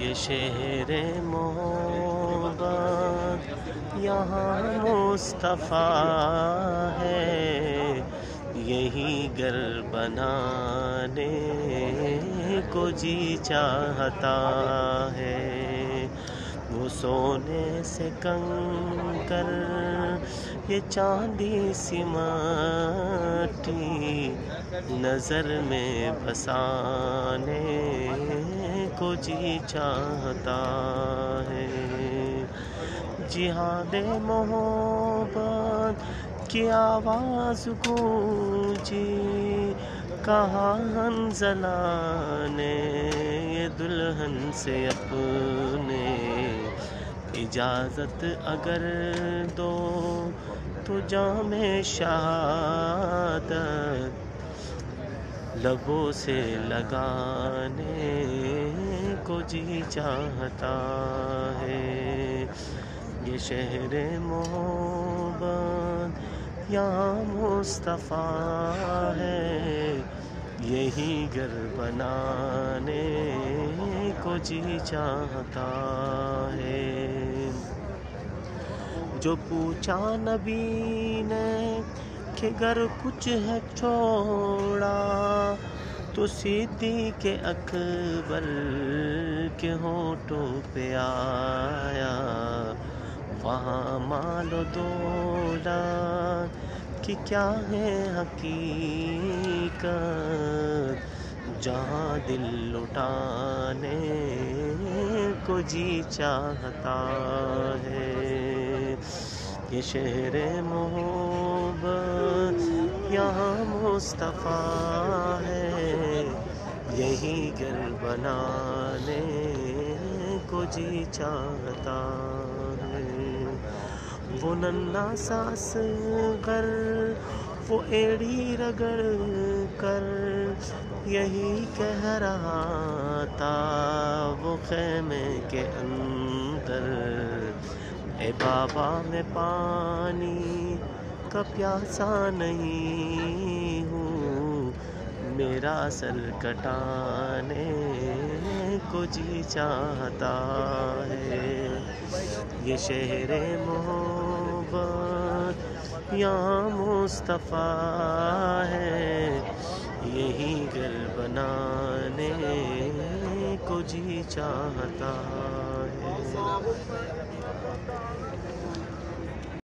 یہ شہر محبت یہاں مصطفیٰ ہے، یہی گھر بنانے کو جی چاہتا ہے۔ وہ سونے سے کنکر یہ چاندی سی مٹی نظر میں بسانے کو جی چاہتا ہے۔ جہاد محبت کی آواز گونجی، کہا حنظلہ نے یہ دلہن سے اپنے، اجازت اگر دو تو جام شہادت لبوں سے لگانے کو جی چاہتا ہے۔ یہ شہر محبت یہاں مصطفیٰ ہے، یہی گھر بنانے کو جی چاہتا ہے۔ جو پوچھا نبی نے کہ گر کچھ ہے چھوڑا، تو صدیق اکبر کے ہونٹوں پہ آیا، وہاں مال و دولت کی کیا ہے حقیقت، جہاں دل لٹانے کو جی چاہتا ہے۔ یہ شہر محبت یہاں مصطفیٰ ہے، یہی گھر بنانے کو جی چاہتا ہے۔ وہ ننھا سا اصغر وہ ایڑی رگڑ کر یہی کہہ رہا تھا وہ خیمے کے اندر، اے بابا میں پانی کا پیاسا نہیں ہوں، میرا سر کٹانے کو جی چاہتا ہے۔ یہ شہر محبت یہاں مصطفیٰ ہے، یہی گھر بنانے کو جی چاہتا ہے۔